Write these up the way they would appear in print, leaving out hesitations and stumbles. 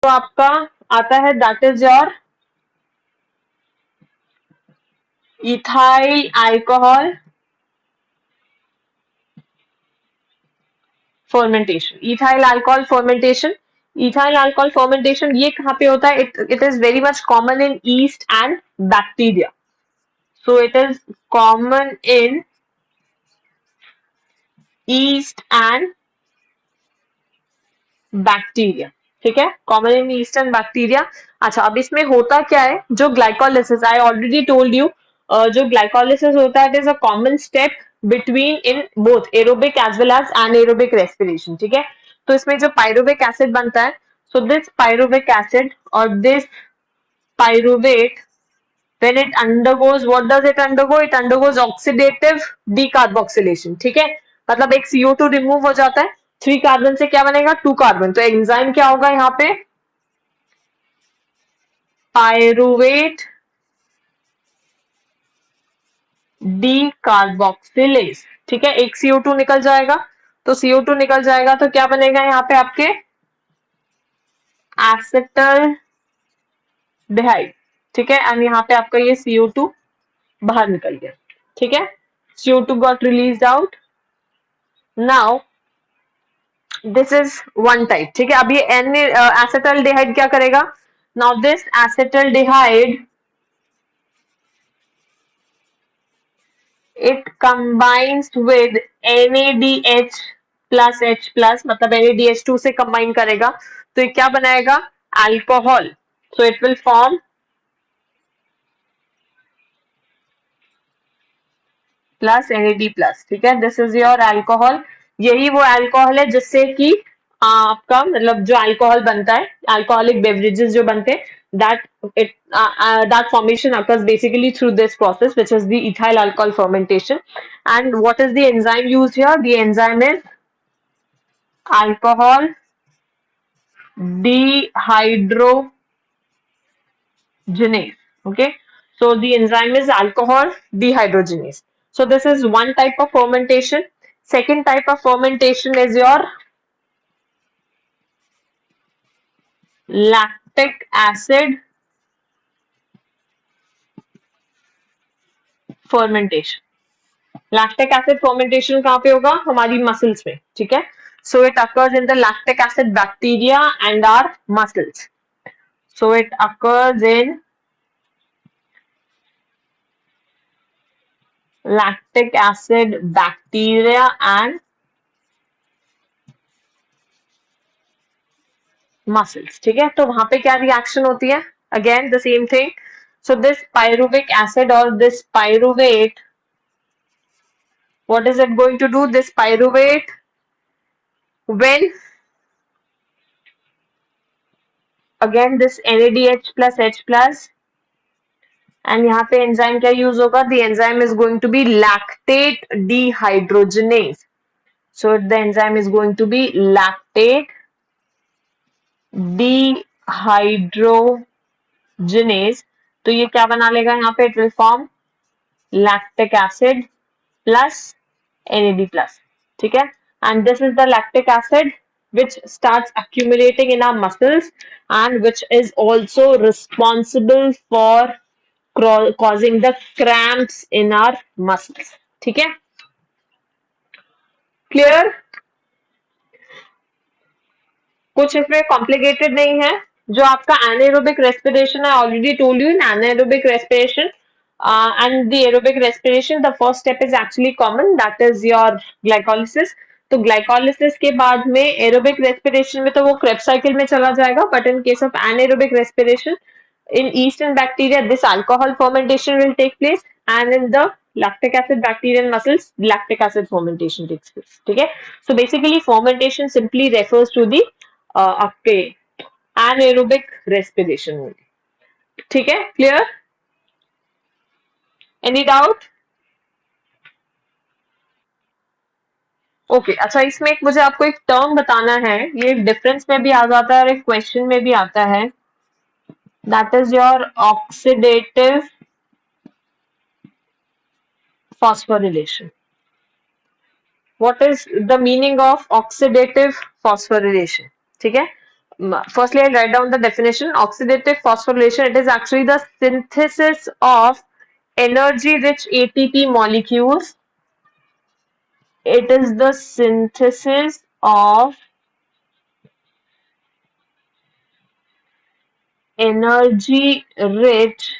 तो आपका आता है that is your ethyl alcohol fermentation. Ethyl alcohol fermentation, ethyl alcohol fermentation ये कहाँ पे होता है? It is very much common in east and bacteria. So it is common in east and bacteria. ठीक है, common in east and bacteria. अच्छा, अब इसमें होता क्या है? जो glycolysis, I already told you, जो ग्लाइकोलिसिस होता है it is a common step between in both aerobic as well as anaerobic respiration. ठीक है, तो इसमें जो पायरुविक एसिड बनता है, सो दिस पायरुविक एसिड और this pyruvate, when it undergoes, what does it undergo? It undergoes oxidative decarboxylation। ठीक है, मतलब एक CO2 रिमूव हो जाता है, 3 कार्बन से क्या बनेगा? 2 कार्बन। तो एंजाइम क्या होगा यहाँ पे? Pyruvate decarboxylase. ठीक है, एक CO2 निकल जाएगा, तो CO2 निकल जाएगा तो क्या बनेगा यहाँ पे आपके? एसिटल डिहाइड। ठीक है, एंड यहाँ पे आपका ये CO2 बाहर निकल गया। ठीक है, CO2 got release out. Now this is one type. ठीक है, अब ये एन एसिटल्डिहाइड क्या करेगा? Now this acetaldehyde it combines with NADH plus H plus, मतलब NADH2 से कंबाइन करेगा, तो ये क्या बनाएगा? Alcohol. So it will form plus NAD plus. ठीक है, दिस इज योर अल्कोहल। यही वो अल्कोहल है जिससे कि आपका मतलब जो अल्कोहल बनता है, अल्कोहलिक बेवरेजेस जो बनते हैं, that it that formation occurs basically through this process, which is the ethyl alcohol fermentation. And what is the enzyme used here? The enzyme is alcohol dehydrogenase. Okay, so the enzyme is alcohol dehydrogenase. So this is one type of fermentation. Second type of fermentation is your lactic acid fermentation. Lactic acid fermentation कहाँ पे होगा? हमारी muscles में। ठीक है, so it occurs in the lactic acid bacteria and our muscles. So it occurs in lactic acid bacteria and muscles। ठीक है, तो वहां पे क्या रिएक्शन होती है? Again the same thing. So this pyruvic acid or this pyruvate, what is it going to do? This pyruvate, when again this NADH plus H plus, and यहाँ पे एंजाइम क्या यूज होगा? The enzyme is going to be lactate dehydrogenase. So the enzyme is going to be lactate dehydrogenase. तो ये क्या बना लेगा यहाँ पे? It will form lactic acid plus NAD plus. ठीक है, and this is the lactic acid which starts accumulating in our muscles and which is also responsible for causing the cramps in our muscles। ठीक है, clear? कुछ इसमें complicated नहीं है। जो आपका एनाएरोबिक रेस्पिरेशन है, already told you in anaerobic respiration and the aerobic respiration, the first step is actually common, that is your glycolysis। तो ग्लाइकोलिसिस के बाद में एरोबिक रेस्पिरेशन में तो वो क्रेब्स साइकिल में चला जाएगा, but in case of anaerobic respiration in yeast and bacteria this alcohol fermentation will take place, and in the lactic acid bacteria and muscles lactic acid fermentation takes place। ठीक है, so basically fermentation simply refers to the आपके anaerobic respiration only। ठीक है, clear? Any doubt? Okay, अच्छा, इसमें एक मुझे आपको एक टर्म बताना है, ये डिफरेंस में भी आ जाता है और एक क्वेश्चन में भी आता है, that is your oxidative phosphorylation। What is the meaning of oxidative phosphorylation? ठीक है, Firstly, I'll write down the definition. Oxidative phosphorylation, it is actually the synthesis of energy-rich ATP molecules. It is the synthesis of energy-rich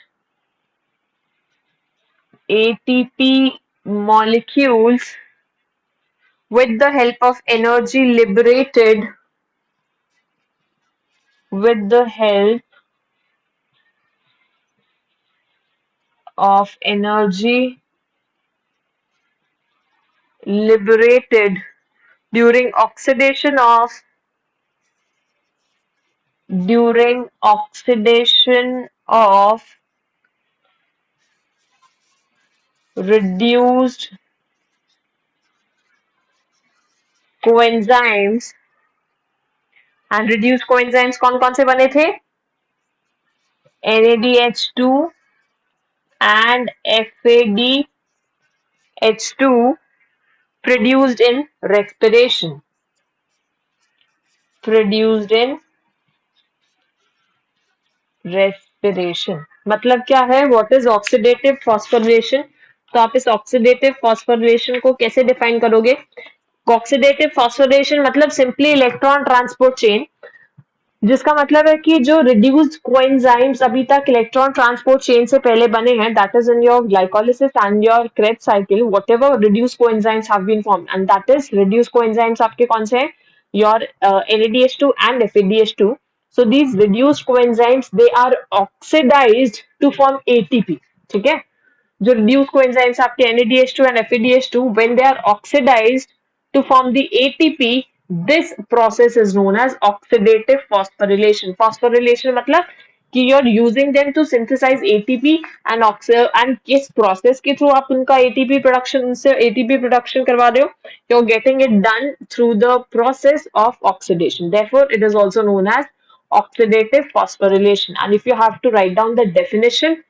ATP molecules with the help of energy liberated with the help of energy liberated during oxidation of reduced coenzymes. And reduced coenzymes कौन कौन से बने थे? NADH2 and FADH2 produced in respiration. Produced in respiration. मतलब क्या है? What is oxidative phosphorylation? तो आप इस oxidative phosphorylation को कैसे डिफाइन करोगे? Oxidative phosphorylation मतलब सिंपली इलेक्ट्रॉन ट्रांसपोर्ट चेन, जिसका मतलब है कि जो रिड्यूस्ड कोएंजाइम्स अभी तक इलेक्ट्रॉन ट्रांसपोर्ट चेन से पहले बने हैं, that is in your glycolysis and your Krebs cycle, whatever reduced coenzymes have been formed, and that is reduced coenzymes आपके कौन से हैं? Your NADH2 and FADH2. So these reduced coenzymes, they are oxidized to form ATP. ठीक है? जो reduced coenzymes आपके NADH2 and FADH2, when they are oxidized to form the ATP, this process is known as oxidative phosphorylation. Phosphorylation मतलब कि you're using them to synthesize ATP and किस process के through आप उनका ATP production से ATP production करवा रहे हो? You're getting it done through the process of oxidation. Therefore, it is also known as oxidative phosphorylation. And if you have to write down the definition,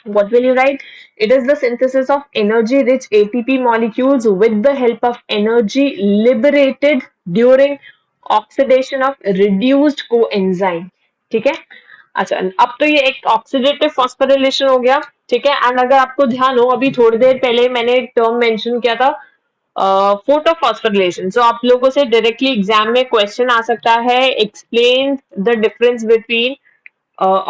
what will you write? It is the synthesis of energy-rich ATP molecules with the help of energy liberated during oxidation of reduced coenzyme. ठीक है? अच्छा, अब तो ये एक oxidative phosphorylation हो गया. ठीक है? एंड अगर आपको ध्यान हो, अभी थोड़ी देर पहले मैंने एक टर्म मेंशन किया था, फोटोफॉस्फोरिलेशन. सो आप लोगों से डायरेक्टली एग्जाम में क्वेश्चन आ सकता है, explain the difference between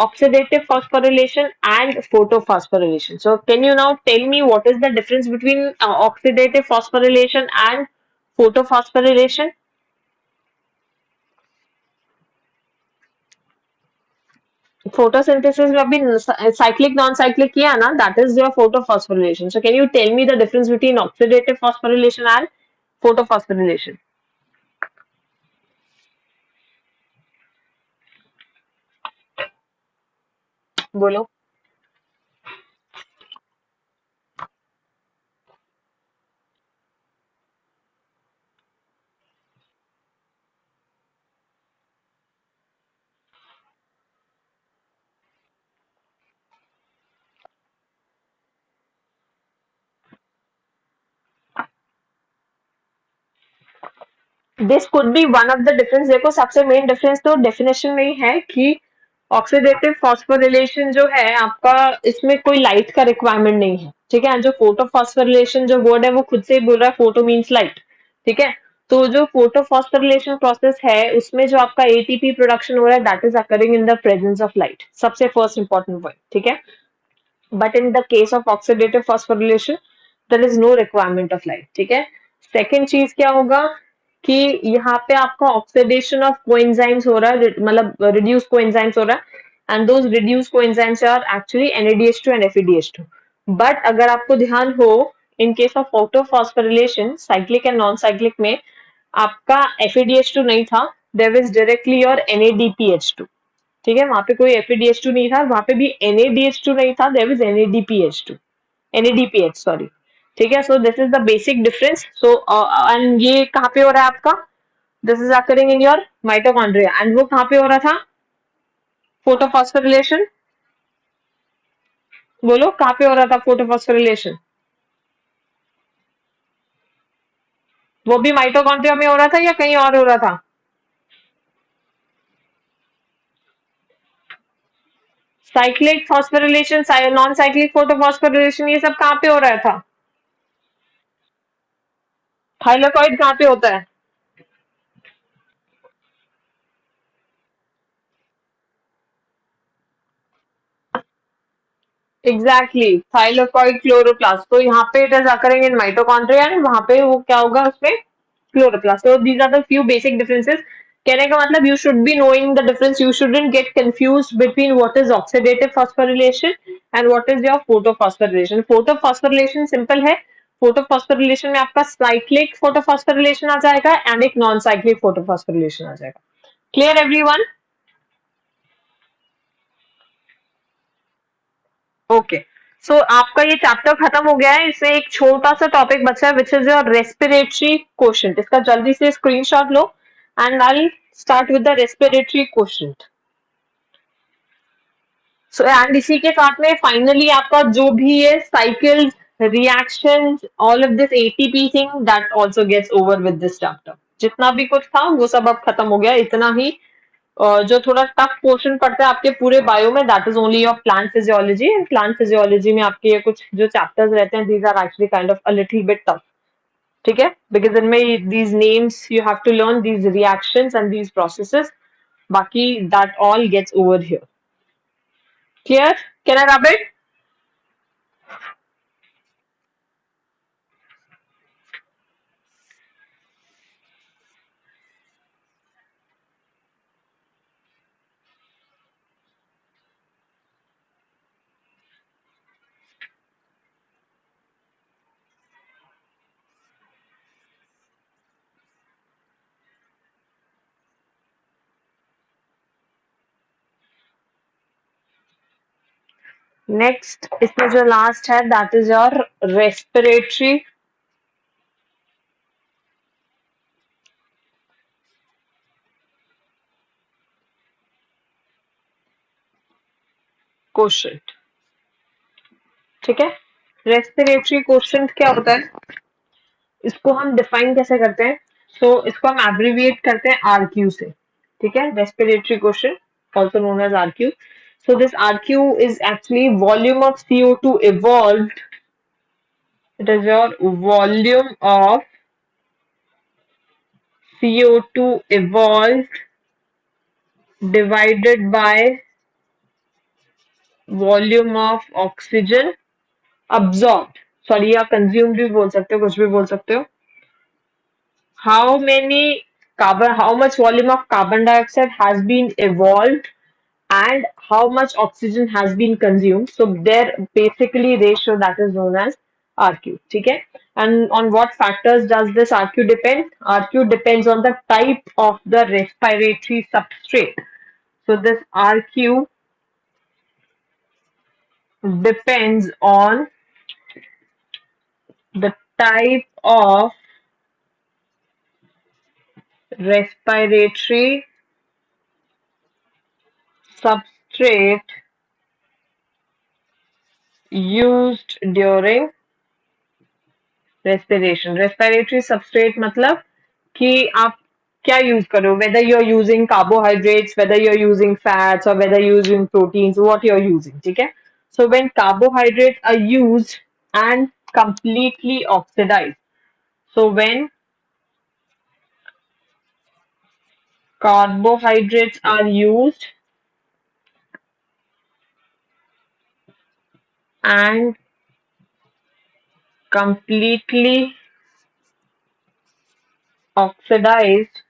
oxidative phosphorylation and photophosphorylation. So can you now tell me what is the difference between oxidative phosphorylation and photophosphorylation? Photosynthesis में अभी cyclic non-cyclic किया ना, that is your photophosphorylation. So can you tell me the difference between oxidative phosphorylation and photophosphorylation? बोलो. This could be one of the difference. देखो, सबसे main difference तो definition में ही है कि ऑक्सीडेटिव फॉस्फोरिलेशन जो है आपका, इसमें कोई लाइट का रिक्वायरमेंट नहीं है. ठीक है? जो फोटोफॉस्फोरिलेशन जो वर्ड है वो खुद से ही बोल रहा है फोटो मीन्स लाइट. ठीक है? तो जो फोटोफॉस्फोरिलेशन प्रोसेस है उसमें जो आपका एटीपी प्रोडक्शन हो रहा है, that is occurring in the presence of light. सबसे फर्स्ट इंपॉर्टेंट पॉइंट. ठीक है? But in the case of oxidative phosphorylation there is no requirement of light. ठीक है? सेकेंड चीज क्या होगा कि यहाँ पे आपका ऑक्सीडेशन ऑफ कोएंजाइम्स हो रहा है, मतलब रिड्यूस कोएंजाइम्स हो रहा है, and those reduce coenzymes are actually NADH2 and FADH2. But अगर आपको ध्यान हो, in case of photophosphorylation cyclic and non cyclic में आपका FADH2 नहीं था, there is directly your NADPH2. ठीक है? वहां पे कोई FADH2 नहीं था, वहां पे भी NADH2 नहीं था, देयर इज NADPH, सॉरी. ठीक है? So this is the basic difference. So and ये कहाँ पे हो रहा है आपका? This is occurring in your mitochondria. And वो कहाँ पे हो रहा था? फोटोफॉस्फोरिलेशन. बोलो, कहाँ पे हो रहा था फोटोफॉस्फोरिलेशन? वो भी माइटोकॉन्ड्रिया में हो रहा था या कहीं और हो रहा था? Cyclic phosphorylation, non cyclic photophosphorylation, ये सब कहाँ पे हो रहा था? थाइलाकॉइड कहाँ पे होता है? Exactly, thylakoid chloroplast. तो यहाँ पे it is occurring in mitochondria and वहां पे वो क्या होगा उसमें? Chloroplast. So these are the few basic differences. कहने का मतलब you should be knowing the difference. You shouldn't get confused between what is oxidative phosphorylation and what is your photophosphorylation. Photophosphorylation simple है. Photophosphorylation में आपका cyclic photophosphorylation आ जाएगा and एक non-cyclic photophosphorylation आ जाएगा. Clear everyone? Okay, सो आपका ये chapter खत्म हो गया है। इसमें एक छोटा सा टॉपिक बचा है which is your respiratory quotient. इसका जल्दी से स्क्रीनशॉट लो and I start with the respiratory quotient. So and इसी के साथ में फाइनली आपका जो भी है cycles, reactions, all of this ATP thing that also gets over with this chapter. जितना भी कुछ था वो सब अब खत्म हो गया। इतना ही जो थोड़ा टफ पोर्शन पड़ता है आपके पूरे बायो में, that is only of plant physiology. And plant physiology में आपके ये कुछ जो चैप्टर्स रहते हैं, these are actually kind of a little bit tough. ठीक है, बिकॉज इनमें these names you have to learn these reactions and these processes. बाकी that all gets over here. Clear? Can I rub it? Next इसमें जो last है that is your respiratory quotient. ठीक है, respiratory quotient क्या होता है? इसको हम डिफाइन कैसे करते हैं? इसको हम एब्रिविएट करते हैं आरक्यू से। ठीक है, respiratory question also known as RQ. This RQ is actually volume of CO2 evolved. It is your volume of CO2 evolved divided by volume of oxygen absorbed. Sorry, या कंज्यूम भी बोल सकते हो, कुछ भी बोल सकते हो। How much volume of carbon dioxide has been evolved and how much oxygen has been consumed. So there basically ratio that is known as RQ. ठीक है? And on what factors does this RQ depend? RQ depends on the type of the respiratory substrate. So this RQ depends on the type of respiratory substrate used during respiration. Respiratory substrate मतलब कि आप क्या use कर रहे हो, whether you're using carbohydrates, whether you're using fats or whether you're using proteins, what you're using. ठीक है, so when carbohydrates are used and completely oxidized, so when carbohydrates are used and completely oxidized,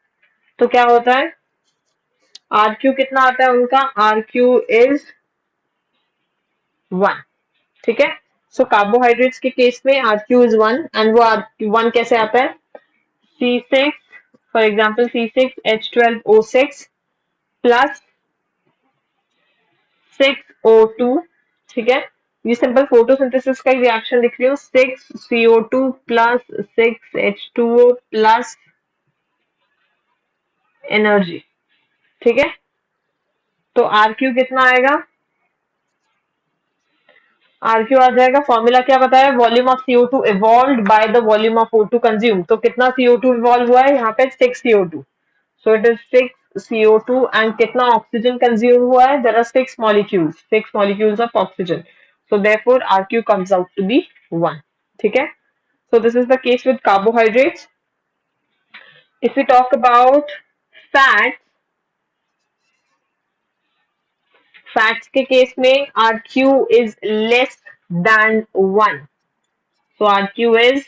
तो क्या होता है? RQ कितना आता है उनका? RQ is 1। ठीक है, सो कार्बोहाइड्रेट्स के केस में RQ is 1 एंड वो R1 कैसे आता है? C6, for example C6H12O6 plus 6O2। ठीक है, ये सिंपल फोटोसिंथेसिस का ही रिएक्शन लिख रही हूँ। 6CO2 plus 6H2O plus energy. ठीक है, तो RQ कितना आएगा? RQ आ जाएगा, फॉर्मूला क्या बताया? Volume of CO2 evolve by the volume of O2 consume. तो कितना CO2 इवॉल्व हुआ है यहाँ पे? 6 CO2। So it is 6 CO2 and कितना ऑक्सीजन कंज्यूम हुआ है, there are six molecules of oxygen, so therefore RQ comes out to be 1. ठीक है, so this is the case with carbohydrates. If we talk about fats, fats के case में RQ is less than 1, so RQ is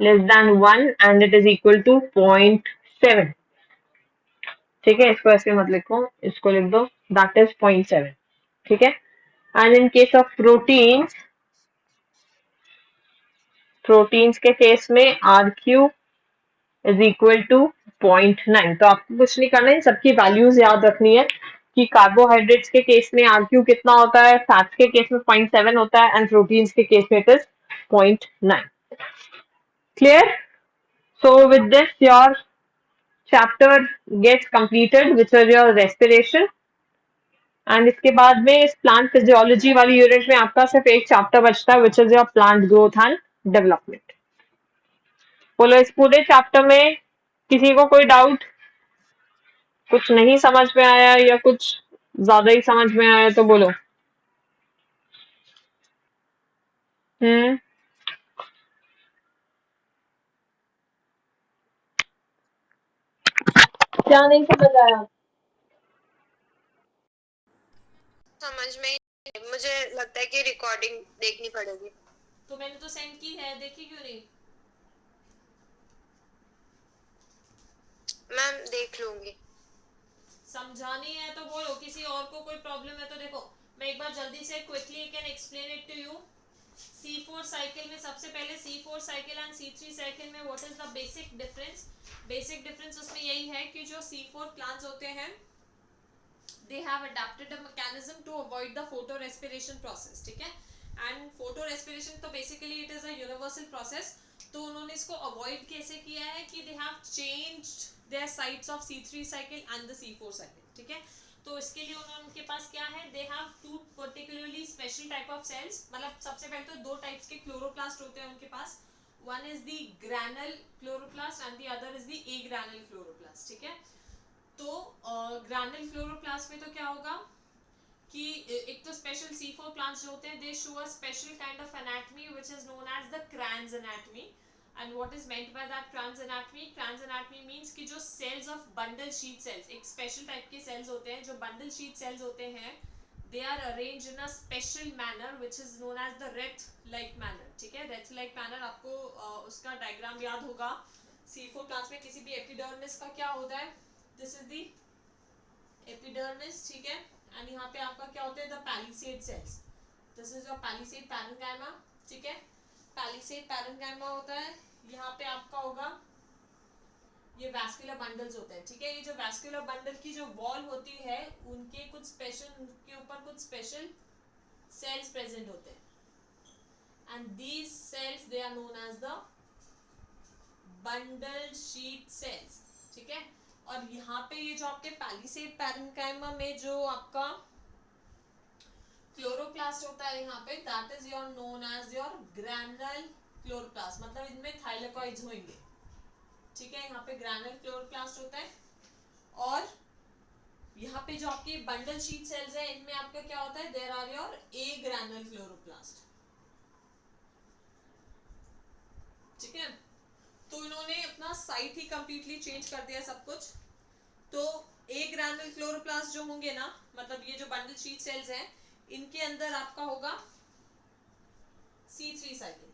less than 1 and it is equal to 0.7. ठीक है, इसको ऐसे मत लिखो, इसको लिख दो, दैट इज 0.7. ठीक है, and in case of proteins के केस में RQ इज इक्वल टू 0.9. तो आपको कुछ नहीं करना है, सबकी वैल्यूज याद रखनी है कि कार्बोहाइड्रेट्स के केस में RQ कितना होता है, फैट्स के केस में 0.7 होता है एंड प्रोटीन्स के केस में it is 0.9. Clear? So with this your chapter gets completed, which is your respiration. And इसके बाद में इस प्लांट फिजियोलॉजी वाली यूनिट में आपका सिर्फ एक चैप्टर बचता है, which is your plant growth and development. बोलो, इस पूरे चैप्टर में किसी को कोई डाउट, कुछ नहीं समझ में आया या कुछ ज्यादा ही समझ में आया तो बोलो. हम्म, क्या नहीं समझ आया? समझ में ही मुझे लगता है कि रिकॉर्डिंग देखनी पड़ेगी. तो मैंने तो सेंड की है, देखी क्यों नहीं? मैम देख लूंगी. समझानी है तो बोलो, किसी और को कोई प्रॉब्लम है तो देखो, मैं एक बार जल्दी से quickly can explain it to you. C4 cycle में सबसे पहले C4 cycle and C3 cycle में what is the basic difference? Basic difference उसमें यही है कि जो C4 प्लांट्स होते हैं, they have adapted a mechanism to avoid the photorespiration process. ठीक है, and photorespiration तो basically it is a universal process. तो उन्होंने इसको अवॉइड कैसे किया है कि they have changed their sites of C3 cycle and the C4 cycle. ठीक है, तो इसके लिए उनके पास क्या है, they have two particularly special type of cells. मतलब सबसे पहले तो दो टाइप्स के क्लोरोप्लास्ट होते हैं उनके पास. One is the granule chloroplast and the other is the agranule chloroplast. ठीक है, तो ग्रैनुल क्लोरोप्लास्ट में तो क्या होगा कि एक तो स्पेशल C4 प्लांट्स जो होते हैं, they show a special kind of anatomy which is known as the Kranz anatomy. And what is meant by that Kranz anatomy? Kranz anatomy means कि जो cells of bundle sheath cells, एक special type के cells होते हैं जो bundle sheath cells होते हैं, they are arrange in a special manner which is known as the wreath like manner. ठीक है, रेथ लाइक मैनर, आपको उसका डायग्राम याद होगा. C4 प्लांट्स में किसी भी एपिडर्मिस का क्या होता है, दिस इज द एपिडर्मिस. ठीक है, एंड यहाँ पे आपका क्या होता है, the palisade cells. This is your palisade parenchyma. ठीक है, पैलिसेड पैरेन्काइमा होता है. यहाँ पे आपका होगा ये वैस्कुलर बंडल्स होते हैं. ठीक है, ये जो वैस्कुलर बंडल की जो वॉल होती है, उनके कुछ स्पेशल, उनके ऊपर कुछ स्पेशल सेल्स प्रेजेंट होते हैं, and these cells they are known as the bundle sheath cells. ठीक है, और यहाँ पे ये जो आपके पैलिसेड पैरेन्काइमा में जो आपका क्लोरोप्लास्ट होता है यहाँ पे, that is your known as your granal chloroplast. मतलब इनमें थाइलेकॉइड्स होंगे. ठीक है, यहाँ पे ग्रैनुल क्लोरोप्लास्ट होता है. और यहाँ पे जो आपके बंडल शीट सेल्स है, इनमें आपका क्या होता है, there are your agranal chloroplast. ठीक है, तो इन्होंने अपना साइट ही कंप्लीटली चेंज कर दिया सब कुछ. तो ए ग्रैनुल क्लोरोप्लास्ट जो होंगे ना, मतलब ये जो बंडल शीट सेल्स हैं, इनके अंदर आपका होगा C3 साइकिल.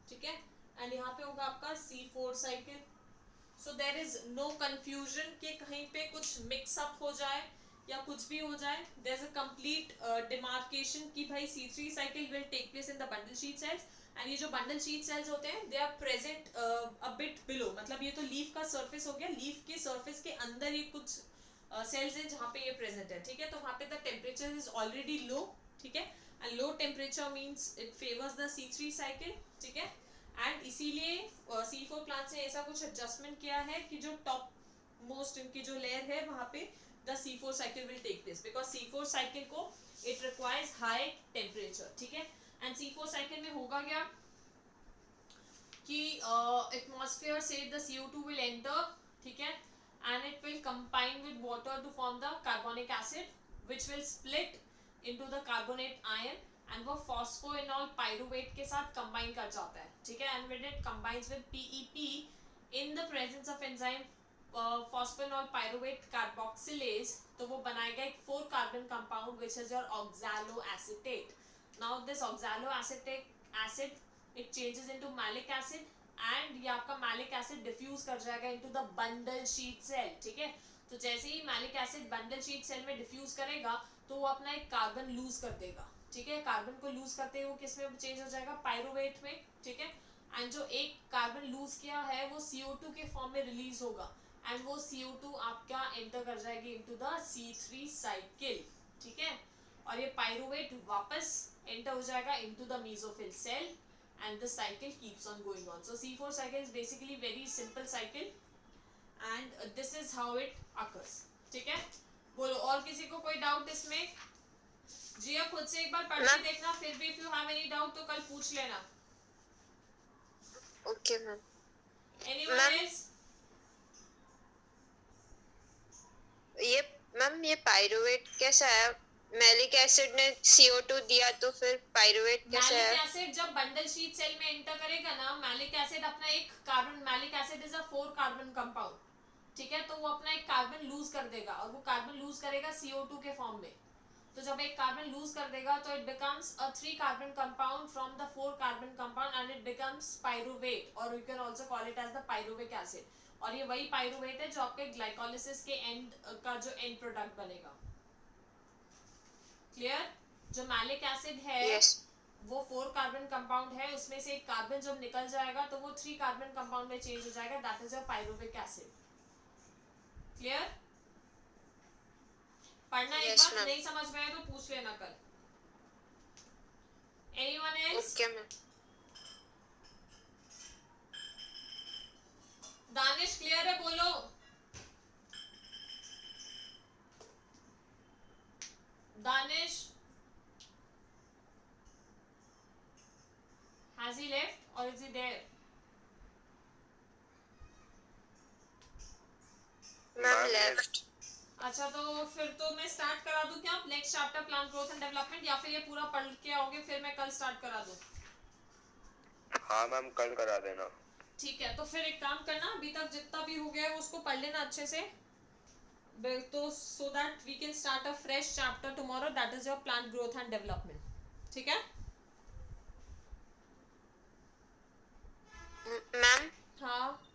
ठीक है, एंड यहाँ पे होगा आपका C4 cycle. So there is no confusion कि कहीं पे कुछ मिक्सअप हो जाए या कुछ भी हो जाए. There is a complete demarcation कि भाई C3 cycle will take place in the bundle sheath cells, and ये जो बंडल शीट सेल्स होते हैं, they are present a bit below. मतलब ये तो लीफ का सरफेस हो गया, लीफ के सरफेस के अंदर ये कुछ सेल्स है जहाँ पे ये प्रेजेंट है. ठीक है, तो वहाँ पे द टेम्परेचर इज ऑलरेडी लो. ठीक है, and low temperature means it favours the C3 cycle. ठीक है, एंड इसीलिए C4 प्लांट से ऐसा कुछ एडजस्टमेंट किया है कि जो टॉप मोस्ट इनकी जो लेयर है, वहाँ पे the C4 cycle will take place, because C4 cycle को इट रिक्वायर्स हाई टेम्परेचर. ठीक है, एंड C4 साइकिल में होगा क्या कि एटमॉस्फेयर से द CO2 विल एंटर. ठीक है, and it will combine with water to form the carbonic acid, which will split into the carbonate ion, and वो phosphoenol pyruvate के साथ combine कर जाता है, ठीक है, and when it combines with PEP in the presence of enzyme phosphoenol pyruvate carboxylase, तो वो बनाएगा एक 4 carbon compound which is your oxaloacetate. Now this oxaloacetic acid it changes into malic acid, and ये आपका malic acid diffuse कर जाएगा into the bundle sheet cell, ठीक है. तो जैसे ही malic acid bundle sheet cell में diffuse करेगा तो वो अपना एक कार्बन लूज कर देगा, ठीक है. कार्बन को लूज करते ही वो किस में चेंज हो जाएगा, पायरुवेट में, ठीक है. एंड जो एक कार्बन लूज किया है वो CO2 के फॉर्म में रिलीज होगा, एंड वो CO2 आपका एंटर कर जाएगी इनटू द C3 साइकिल, ठीक है. और ये पायरुवेट वापस एंटर हो जाएगा into the mesophyll cell, and the cycle keeps on going on. So C4 cycle is basically very simple cycle, and this is how it occurs, ठीक है. बोलो और किसी को कोई डाउट इसमें? जिया खुद से एक बार पढ़ के देखना, फिर भी if you have any doubt तो कल पूछ लेना. Okay ma'am. Anyone else? ये मैम ये पायरुवेट कैसा है? मैलिक एसिड ने CO2 दिया तो फिर पायरुवेट कैसा मैलिक है? एसिड जब बंडल शीट सेल में एंटर करेगा ना, मैलिक एसिड अपना एक carbon, malic acid is a 4 carbon compound, ठीक है. तो वो अपना एक कार्बन लूज कर देगा, और वो कार्बन लूज करेगा CO2 के फॉर्म में. तो जब एक कार्बन लूज कर देगा तो it becomes a 3 carbon compound from the 4 carbon compound, and it becomes pyruvate, और you can also call it as the pyruvic acid. और ये वही पायरुवेट है जो आपके ग्लाइकोलिसिस के एंड का जो एंड प्रोडक्ट बनेगा. क्लियर? जो मैलिक एसिड है यस. वो 4 कार्बन कंपाउंड है, उसमें से एक कार्बन जब निकल जाएगा तो वो 3 कार्बन कंपाउंड में चेंज हो जाएगा, that is your pyruvic acid. Clear? पढ़ना एक Yes, बार, ma'am. नहीं समझ में आया तो पूछ लेना कल. Anyone else? Okay ma'am. Danish clear है? बोलो. Danish, has he left or is he there? Ma'am left. अच्छा, तो फिर तो मैं स्टार्ट करा दूं क्या next chapter plant growth and development, या फिर ये पूरा पढ़ के आओगे फिर मैं कल स्टार्ट करा दूं? हाँ मैम कल करा देना. ठीक है, तो फिर एक काम करना, अभी तक जितना भी हो गया है उसको पढ़ लेना अच्छे से, तो so that we can start a fresh chapter tomorrow, that is your plant growth and development, ठीक है. मैम हाँ